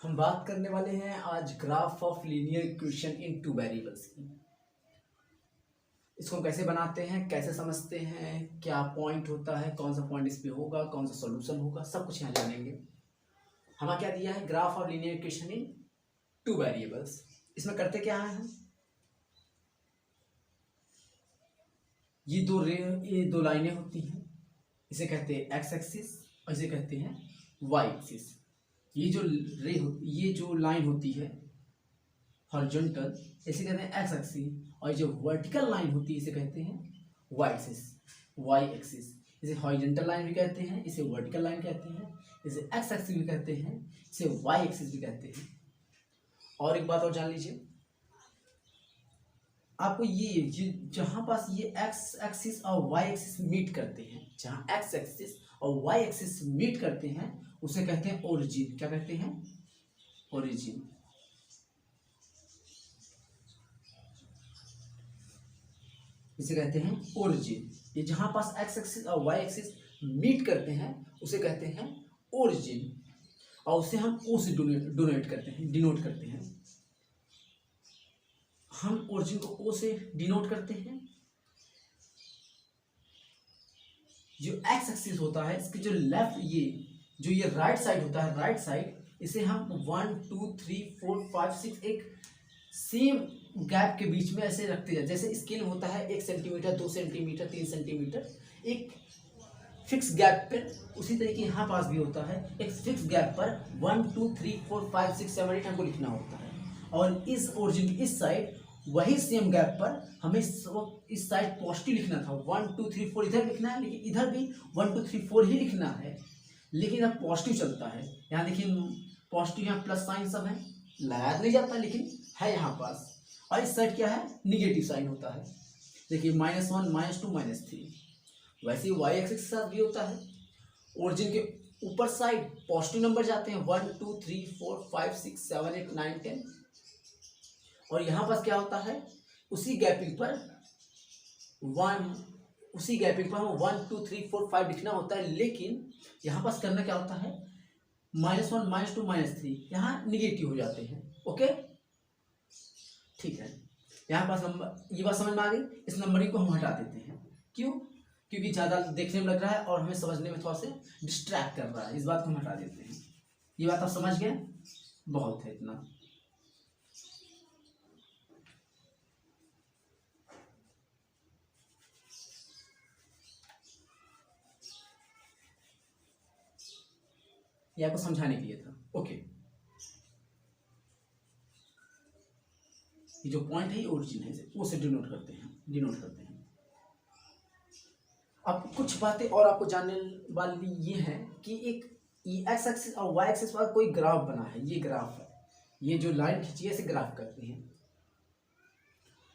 हम बात करने वाले हैं आज graph of linear equation in two variables की। इसको कैसे बनाते हैं, कैसे समझते हैं, क्या पॉइंट होता है, कौन सा पॉइंट इस पे होगा, कौन सा सॉल्यूशन होगा, सब कुछ यहाँ जानेंगे। हमें क्या दिया है, graph of linear equation in two variables. इसमें करते क्या है हम, ये दो लाइनें होती हैं, इसे कहते हैं एक्स एक्सिस और इसे कहते हैं वाई एक्सिस। ये जो लाइन होती है हॉरिजॉन्टल, इसे कहते हैं एक्स एक्सिस, और जो वर्टिकल लाइन होती है इसे कहते हैं वाई एक्सिस। वाई एक्सिस इसे हॉरिजॉन्टल लाइन भी कहते हैं, इसे वर्टिकल लाइन कहते हैं, इसे एक्स एक्सिस भी कहते हैं, इसे वाई एक्सिस भी कहते हैं। और एक बात और जान लीजिए, आपको ये जहां पास ये एक्स एक्सिस और वाई एक्सिस मीट करते हैं, जहां एक्स एक्सिस और वाई एक्सिस मीट करते हैं उसे कहते हैं ओरिजिन। क्या कहते हैं? ओरिजिन। इसे कहते हैं ओरिजिन। ये जहां पास एक्स एक्सिस और वाई एक्सिस मीट करते हैं उसे कहते हैं ओरिजिन, और उसे हम ओ से डिनोट करते हैं। हम ओरिजिन को ओ से डिनोट करते हैं। जो एक्स एक्सिस होता है इसके जो लेफ्ट ये राइट साइड होता है, राइट साइड, इसे हम 1 2 3 4 5 6 एक सेम गैप के बीच में ऐसे रखते जाए। जैसे स्केल होता है 1 सेंटीमीटर, 2 सेंटीमीटर, 3 सेंटीमीटर, एक फिक्स गैप पर, उसी तरीके यहाँ पास भी होता है। एक फिक्स गैप पर 1 2 3 4 5 6 7 8 हमको लिखना होता है, और इस ओरिजिन की इस साइड वही सेम गैप पर हमें इस साइड पॉजिटिव लिखना था। 1 2 3 4 इधर लिखना है, लेकिन इधर भी 1 2 3 4 ही लिखना है, लेकिन इधर पॉजिटिव चलता है। यहाँ देखिए पॉजिटिव, यहाँ प्लस साइन सब है, लगाया नहीं जाता लेकिन है यहाँ पास। और इस साइड क्या है, निगेटिव साइन होता है। देखिए -1 -2 -3। वैसे ही वाई एक्सिस के साथ भी होता है। ओरिजिन के ऊपर साइड पॉजिटिव नंबर जाते हैं 1 2 3 4 5 6 7 8 9 10, और यहाँ पास क्या होता है, उसी गैपिंग पर हम 1 2 3 4 5 लिखना होता है। लेकिन यहाँ पास करना क्या होता है, -1 -2 -3 यहाँ निगेटिव हो जाते हैं। ओके, ठीक है। यहाँ पास नंबर, ये बात समझ में आ गई। इस नंबरिंग को हम हटा देते हैं। क्यों? क्योंकि ज़्यादा देखने में लग रहा है और हमें समझने में थोड़ा सा डिस्ट्रैक्ट कर रहा है, इस बात को हम हटा देते हैं। ये बात आप समझ गए, बहुत है इतना। ये आपको समझाने के लिए था। ओके, ये जो पॉइंट है ये ओरिजिन है, वो से डिनोट करते हैं। अब कुछ बातें और आपको जानने वाली ये है कि एक एक्स एक्सिस और वाई एक्सिस पर कोई ग्राफ बना है। ये ग्राफ है, ये जो लाइन खींची है इसे ग्राफ करते हैं।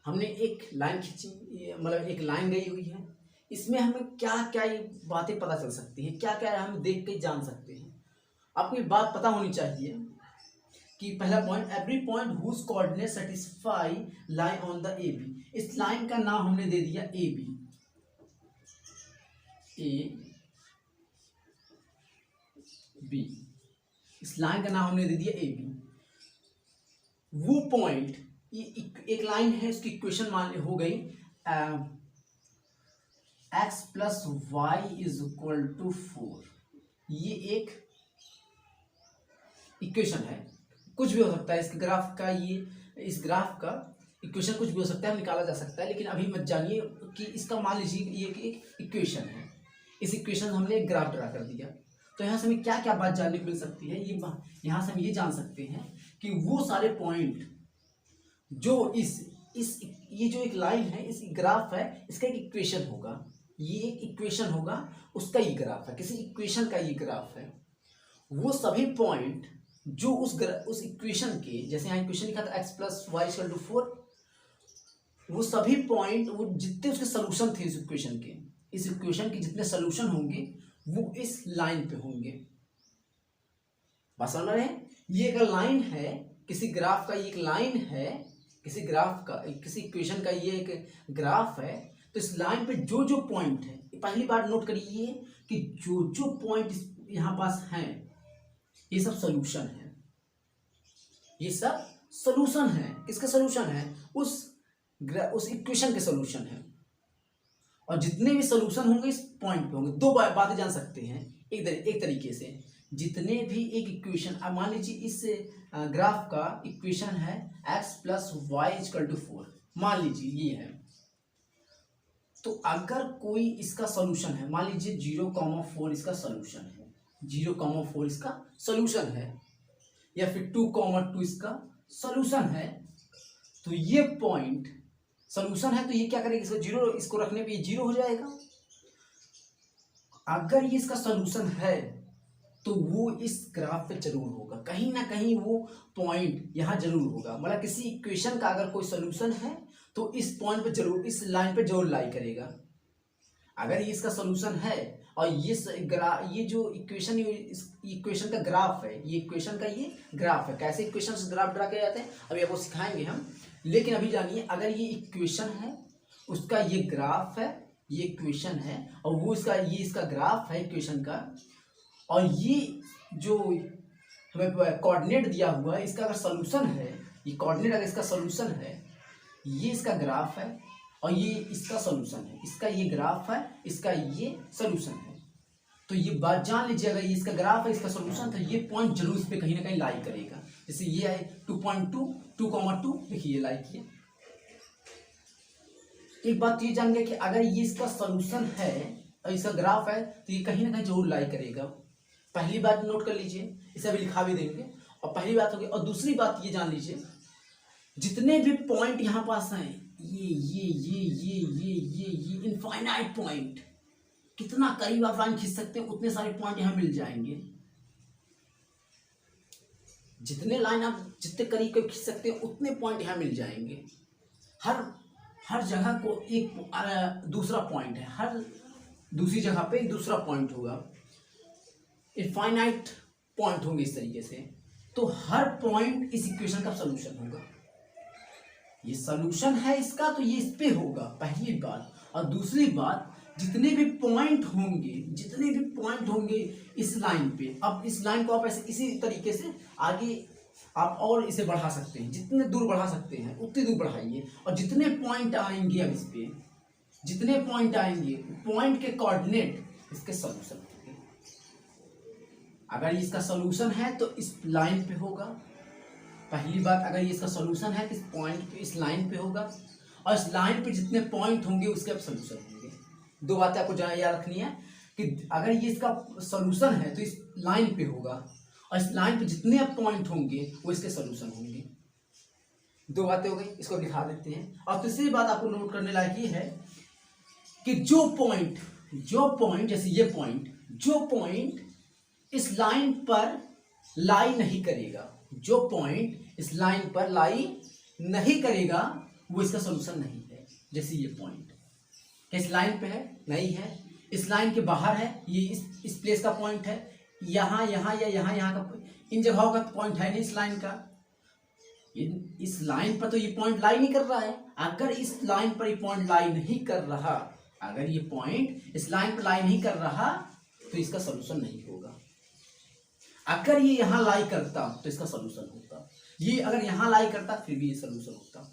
हमने एक लाइन खींची, मतलब एक लाइन गई हुई है, इसमें हमें क्या क्या ये बातें पता चल सकती हैं, क्या क्या हम देख के जान सकते हैं। आपको ये बात पता होनी चाहिए कि पहला point, every point whose coordinate satisfy lie on the A B. इस लाइन का नाम हमने दे दिया ए बी। इस लाइन का नाम हमने दे दिया ए बी। वो पॉइंट, ये एक लाइन है, इसकी इक्वेशन मान हो गई x plus y is equal to 4। ये एक इक्वेशन है, कुछ भी हो सकता है इस ग्राफ का, इस ग्राफ का इक्वेशन कुछ भी हो सकता है, निकाला जा सकता है। लेकिन अभी मत जानिए कि इसका, मान लीजिए ये एक इक्वेशन है, इस इक्वेशन से हमने एक ग्राफ ड्रा कर दिया। तो यहाँ से हमें क्या क्या बात जानने को मिल सकती है, यहाँ से हम ये जान सकते हैं कि वो सारे पॉइंट जो ये जो एक लाइन है, इस ग्राफ है, इसका एक इक्वेशन होगा, ये एक इक्वेशन होगा, उसका ये ग्राफ है, किसी इक्वेशन का ये ग्राफ है। वो सभी पॉइंट जो उस इक्वेशन के, जैसे यहाँ इक्वेशन लिखा था x plus y equal to 4, वो सभी पॉइंट, वो जितने उसके सोल्यूशन थे इस इक्वेशन के जितने सोल्यूशन होंगे वो इस लाइन पे होंगे। बात समझ रहे हैं? ये एक लाइन है, किसी ग्राफ का ये एक लाइन है, किसी इक्वेशन का ये एक ग्राफ है। तो इस लाइन पे जो जो पॉइंट है, पहली बार नोट करिए कि जो जो पॉइंट यहाँ पास हैं ये सब सोल्यूशन है। ये सब सोल्यूशन है। किसका सोल्यूशन है? उस इक्वेशन के सोल्यूशन है। और जितने भी सोल्यूशन होंगे इस पॉइंट पे होंगे। दो बातें जान सकते हैं एक तरीके से, जितने भी एक इक्वेशन, अब मान लीजिए इस ग्राफ का इक्वेशन है x plus y equal to 4, मान लीजिए ये है। तो अगर कोई इसका सोल्यूशन है, मान लीजिए 0,4 इसका सोल्यूशन है, 0,4 इसका सोल्यूशन है, या फिर 2,2 इसका सोल्यूशन है, तो ये पॉइंट सोल्यूशन है तो ये क्या करेगा, इसको जीरो, इसको रखने पे ये जीरो हो जाएगा। अगर ये इसका सोल्यूशन है तो वो इस ग्राफ पे जरूर होगा, कहीं ना कहीं वो पॉइंट यहाँ जरूर होगा। मतलब किसी इक्वेशन का अगर कोई सोल्यूशन है तो इस पॉइंट पे जरूर, इस लाइन पे जरूर लाई करेगा। अगर ये इसका सोल्यूशन है और ये जो इक्वेशन, इक्वेशन का ग्राफ है, ये इक्वेशन का ये ग्राफ है। कैसे इक्वेशन से ग्राफ ड्रा किया जाते हैं अभी आपको सिखाएंगे हम, लेकिन अभी जानिए, अगर ये इक्वेशन है, उसका ये ग्राफ है, ये इक्वेशन है, और वो ये इसका ग्राफ है इक्वेशन का, और ये जो हमें कोऑर्डिनेट दिया हुआ है इसका अगर सोल्यूशन है, ये कोऑर्डिनेट अगर इसका सोल्यूशन है, ये इसका ग्राफ है और ये इसका सोल्यूशन है, इसका ये ग्राफ है, इसका ये सोल्यूशन है, तो ये बात जान लीजिए, अगर ये इसका ग्राफ है, इसका सोल्यूशन, तो ये पॉइंट जरूर इस पे कहीं ना कहीं लाई करेगा। जैसे ये है 2.2, 2,2, देखिए ये लाई किया। एक बात ये जान गया कि अगर ये इसका सोल्यूशन है और इसका ग्राफ है तो ये कहीं ना कहीं जरूर लाई करेगा। पहली बात नोट कर लीजिए, इसे अभी लिखा भी देंगे, और पहली बात होगी। और दूसरी बात ये जान लीजिए, जितने भी पॉइंट यहाँ पास हैं, ये इनफाइनाइट पॉइंट, कितना करीब आप लाइन खींच सकते हैं उतने सारे पॉइंट यहाँ मिल जाएंगे। जितने लाइन आप जितने करीब खींच सकते हैं उतने पॉइंट यहाँ मिल जाएंगे। हर जगह को एक दूसरा पॉइंट है, हर दूसरी जगह पे दूसरा पॉइंट होगा, इनफाइनाइट पॉइंट होंगे इस तरीके से। तो हर पॉइंट इस इक्वेशन का सोल्यूशन होगा। ये सोल्यूशन है इसका तो ये इस पे होगा, पहली बात। और दूसरी बात, जितने भी पॉइंट होंगे इस लाइन पे, अब इस लाइन को आप ऐसे इसी तरीके से आगे आप और इसे बढ़ा सकते हैं, जितने दूर बढ़ा सकते हैं उतनी दूर बढ़ाइए, और जितने पॉइंट आएंगे, अब इस पे जितने पॉइंट आएंगे, पॉइंट के कोऑर्डिनेट इसके सोल्यूशन होंगे। अगर इसका सोल्यूशन है तो इस लाइन पे होगा, पहली बात। अगर ये इसका सोल्यूशन है तो इस पॉइंट पे, इस लाइन पे होगा, और इस लाइन पे जितने पॉइंट होंगे उसके अब सोल्यूशन होंगे। दो बातें आपको याद रखनी है कि अगर ये इसका सोल्यूशन है तो इस लाइन पे होगा, और इस लाइन पे जितने पॉइंट होंगे वो इसके सोल्यूशन होंगे। दो बातें हो गई, इसको दिखा देते हैं। और तीसरी बात आपको नोट करने लायक ये है कि जो पॉइंट जैसे ये पॉइंट, जो पॉइंट इस लाइन पर लाई नहीं करेगा, जो पॉइंट इस लाइन पर लाई नहीं करेगा वो इसका सोल्यूशन नहीं है। जैसे ये पॉइंट इस लाइन पे है, नहीं है, इस लाइन के बाहर है, ये इस प्लेस का पॉइंट है, यहाँ या यहाँ का, इन जगहों का पॉइंट है नहीं इस लाइन का। इस लाइन पर तो ये पॉइंट लाई नहीं कर रहा है। अगर इस लाइन पर ये पॉइंट लाई नहीं कर रहा, अगर ये पॉइंट इस लाइन पर लाई नहीं कर रहा तो इसका सोल्यूशन नहीं होगा। अगर ये यहाँ लाई करता तो इसका सोल्यूशन होता, ये अगर यहाँ लाई करता फिर भी ये सोल्यूशन होता।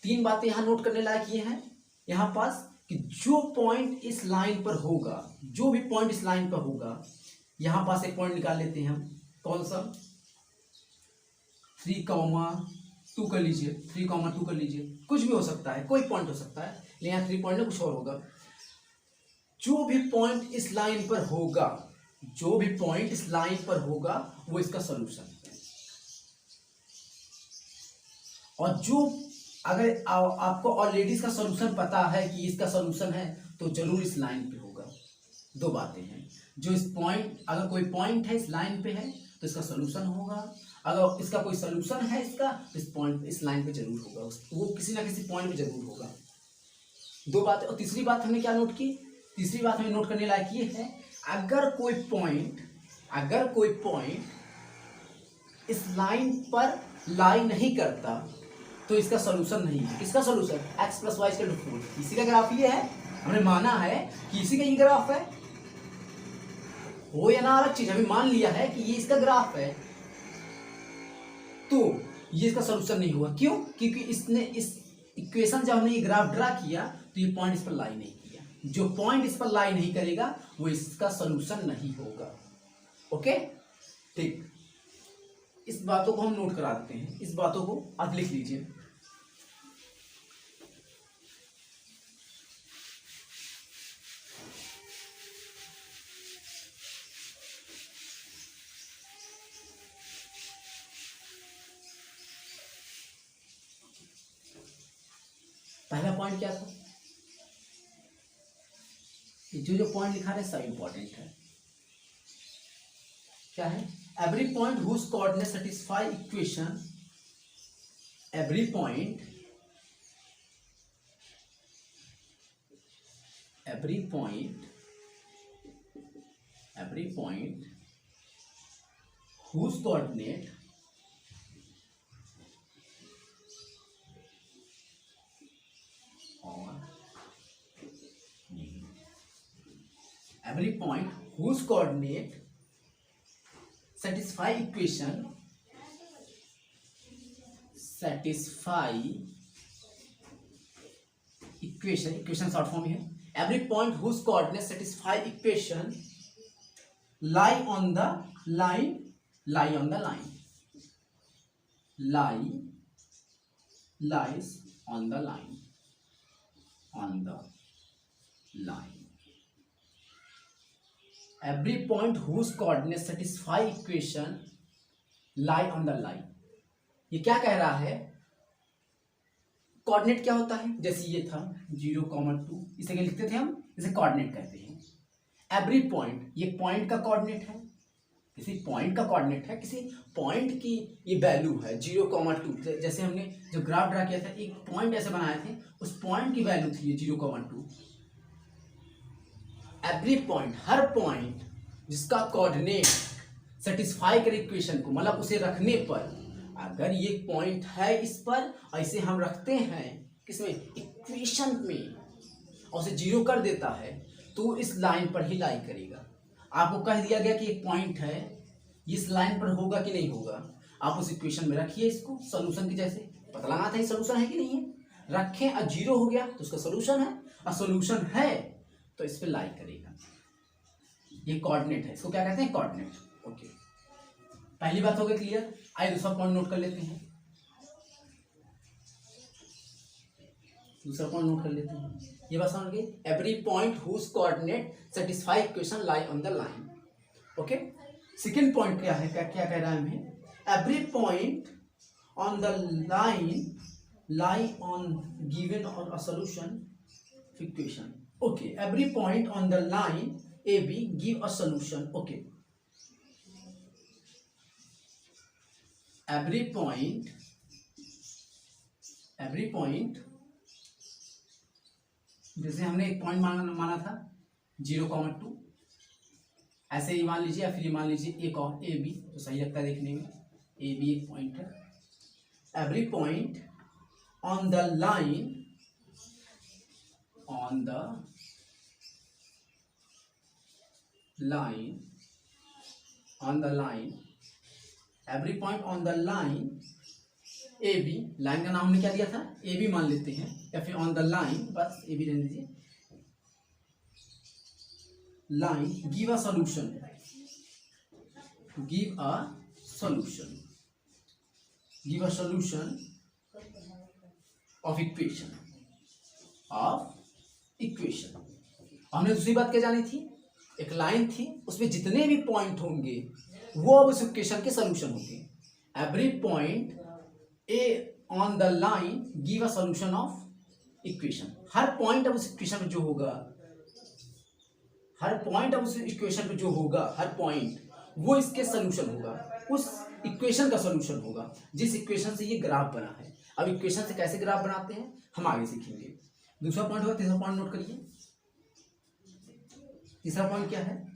तीन बातें यहाँ नोट करने लायक ये हैं यहाँ पास कि जो पॉइंट इस लाइन पर होगा, जो भी पॉइंट इस लाइन पर होगा, यहाँ पास एक पॉइंट निकाल लेते हैं हम, कौन सा, 3,2 कर लीजिए, 3,2 कर लीजिए, कुछ भी हो सकता है, कोई पॉइंट हो सकता है, लेकिन यहाँ 3 पॉइंट में कुछ और होगा। जो भी पॉइंट इस लाइन पर होगा, जो भी पॉइंट इस लाइन पर होगा वो इसका सोल्यूशन है। और जो अगर आपको ऑलरेडी इसका सोल्यूशन पता है कि इसका सोल्यूशन है तो जरूर इस लाइन पे होगा। दो बातें हैं, जो इस पॉइंट, अगर कोई पॉइंट है इस लाइन पे है तो इसका सोल्यूशन होगा, अगर इसका कोई सोल्यूशन है इसका तो इस पॉइंट, इस लाइन पे जरूर होगा, वो किसी ना किसी पॉइंट पे जरूर होगा। दो बातें। और तीसरी बात हमने क्या नोट की, तीसरी बात हमें नोट करने लायक ये है, अगर कोई पॉइंट इस लाइन पर लाई नहीं करता तो इसका सोल्यूशन नहीं है। किसका solution, x plus y equal to 4, इसी का ग्राफ ये है। हमने माना है कि इसी का ये ग्राफ है, हो या ना अलग चीज, अभी मान लिया है कि ये इसका ग्राफ है। तो ये इसका सोल्यूशन नहीं हुआ। क्यों? क्योंकि इसने इस इक्वेशन जब हमने ये ग्राफ ड्रा किया तो ये पॉइंट इस पर लाई नहीं किया। जो पॉइंट इस पर लाई नहीं करेगा वो इसका सोल्यूशन नहीं होगा। ओके, ठीक, इस बातों को हम नोट करा देते हैं, इस बातों को आप लिख लीजिए। पहला पॉइंट क्या था? जो पॉइंट लिखा है सब इंपॉर्टेंट है। क्या है? Every point whose coordinate satisfy equation, every point whose coordinate every point whose coordinate satisfy equation short form here, every point whose coordinate satisfy equation lies on the line every point whose coordinate satisfy equation lie on the line। ये क्या कह रहा है? Coordinate क्या होता है? जैसे ये था 0,2, इसे क्या लिखते थे हम? इसे कोऑर्डिनेट कहते हैं। एवरी पॉइंट, ये पॉइंट का कोऑर्डिनेट है, किसी पॉइंट का कोऑर्डिनेट है, किसी पॉइंट की ये वैल्यू है 0,2। जैसे हमने जो ग्राफ ड्रा किया था, एक पॉइंट ऐसे बनाए थे, उस पॉइंट की वैल्यू थी 0,2। एवरी पॉइंट, हर पॉइंट जिसका कोऑर्डिनेट सेटिस्फाई करे इक्वेशन को, मतलब उसे रखने पर, अगर ये पॉइंट है इस पर, ऐसे हम रखते हैं किसमें? इक्वेशन में, और उसे 0 कर देता है, तो इस लाइन पर ही लाई करेगा। आपको कह दिया गया कि एक पॉइंट है, इस लाइन पर होगा कि नहीं होगा, आप उस इक्वेशन में रखिए इसको, सोल्यूशन की जैसे पता लगाना था ये सोल्यूशन है कि नहीं है, रखें और 0 हो गया तो उसका सोल्यूशन है, और सोल्यूशन है तो इस पर लाई करेगा। ये कोऑर्डिनेट है, इसको क्या कहते हैं? कोऑर्डिनेट। ओके, पहली बात हो गई क्लियर। आइए दूसरा पॉइंट नोट कर लेते हैं। ये बात समझ गई? Every point whose coordinate satisfy equation lie on the line. Okay, second point क्या है? क्या कह रहा है हमें? Every point on the line lie on given or a solution equation. Okay, every point on the line AB give a solution. Okay, every point जैसे हमने एक पॉइंट माना था 0,2, ऐसे ही मान लीजिए, या फिर मान लीजिए एक और AB, तो सही लगता है देखने में, AB एक पॉइंट है। Every point on the line every point on the line AB, line का नाम हमने क्या दिया था? AB मान लेते हैं, या फिर ऑन द लाइन, बस AB रहने दीजिए। Line give a solution of equation. हमने दूसरी बात क्या जानी थी? एक लाइन थी, उसमें जितने भी पॉइंट होंगे वो अब उस इक्वेशन के सॉल्यूशन होंगे। Every point A on the line give a solution of equation. Her point अब उस इक्वेशन में जो होगा, हर पॉइंट वो इसके सॉल्यूशन होगा, उस इक्वेशन का सॉल्यूशन होगा जिस इक्वेशन से ये ग्राफ बना है। अब इक्वेशन से कैसे ग्राफ बनाते हैं हम आगे सीखेंगे। दूसरा पॉइंट होगा, तीसरा पॉइंट नोट करिए। तीसरा पॉइंट क्या है?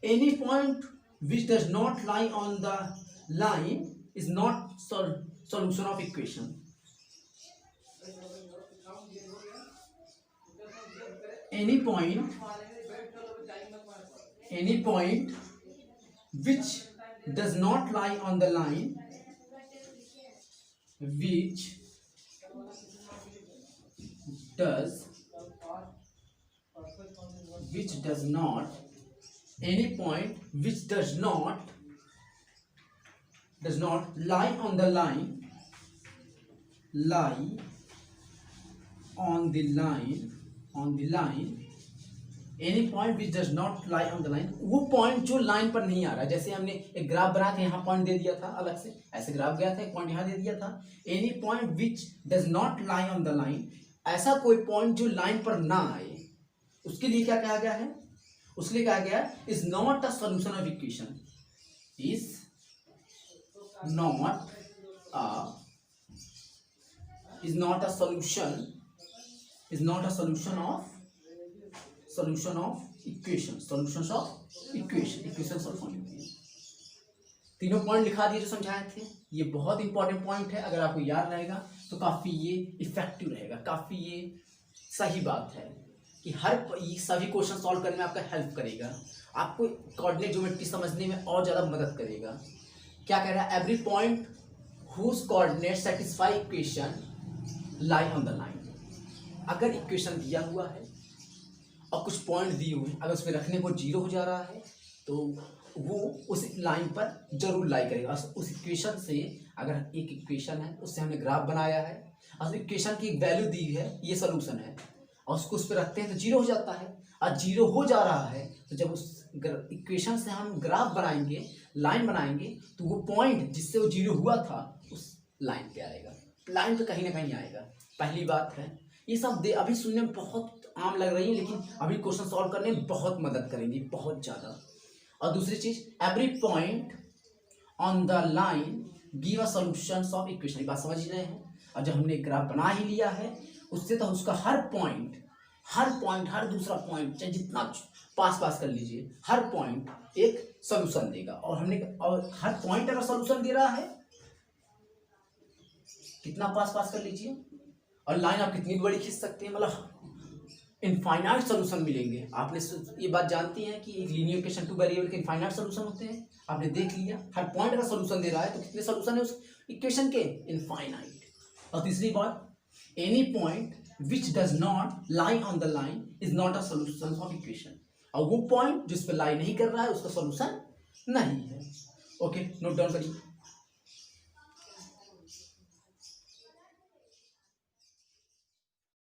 Any point which does not lie on the line is not solution of equation. Any point which does not lie on the line which does not any point which does not lie on the line any point which does not lie on the line, वो point जो line पर नहीं आ रहा है। जैसे हमने एक graph बनाया था, यहाँ पॉइंट दे दिया था अलग से, ऐसे ग्राफ गया था, एक पॉइंट यहाँ दे दिया था। Any point which does not lie on the line, ऐसा कोई पॉइंट जो लाइन पर ना आए, उसके लिए क्या कहा गया है? उसके लिए कहा गया है is not a solution of equation, is not a solution of equation, solutions of equation solve होनी होती है। तीनों पॉइंट लिखा दिए जो समझाए थे। ये बहुत इंपॉर्टेंट पॉइंट है, अगर आपको याद रहेगा तो काफी ये इफेक्टिव रहेगा, काफी ये सही बात है कि सभी क्वेश्चन सॉल्व करने में आपका हेल्प करेगा, आपको कोऑर्डिनेट ज्योमेट्री समझने में और ज्यादा मदद करेगा। क्या कह रहा है? Every point whose coordinate satisfy equation lie on the line. अगर इक्वेशन दिया हुआ है और कुछ पॉइंट दिए हुए हैं, अगर उसमें रखने को 0 हो जा रहा है तो वो उस लाइन पर जरूर लाई करेगा। उस इक्वेशन से, अगर एक इक्वेशन है उससे हमने ग्राफ बनाया है और इक्वेशन की एक वैल्यू दी है, ये सोल्यूशन है, और उसको उस पर रखते हैं तो 0 हो जाता है। और 0 हो जा रहा है तो जब उस इक्वेशन से हम ग्राफ बनाएंगे, लाइन बनाएंगे, तो वो पॉइंट जिससे वो 0 हुआ था उस लाइन पे आएगा, लाइन पे कहीं ना कहीं आएगा। पहली बात है, ये सब अभी सुनने में बहुत आम लग रही है, लेकिन अभी क्वेश्चन सॉल्व करने में बहुत मदद करेंगी, बहुत ज़्यादा। और दूसरी चीज, every point on the line give a solutions of equation. ये बात समझ ही रहे हैं। और जब हमने ग्राफ बना ही लिया है, उससे तो उसका हर पॉइंट, हर दूसरा पॉइंट, चाहे जितना पास कर लीजिए, हर पॉइंट एक सॉल्यूशन देगा। और हर पॉइंट अगर सॉल्यूशन दे रहा है, कितना पास कर लीजिए, और लाइन आप कितनी बड़ी खींच सकते हैं, मतलब इनफाइनाइट सॉल्यूशन मिलेंगे। आपने ये बात जानती हैं कि एक लीनियर इक्वेशन 2 वेरिएबल के इनफाइनाइट सॉल्यूशन होते हैं, आपने देख लिया। हर पॉइंट अगर सॉल्यूशन दे रहा है तो कितने सॉल्यूशन है उस इक्वेशन के? इनफाइनाइट। और तीसरी बात, any point which does not lie on the line is not a solution of equation. और वो पॉइंट जिस पर लाई नहीं कर रहा है उसका सॉल्यूशन नहीं है। ओके, नोट डाउन करिए।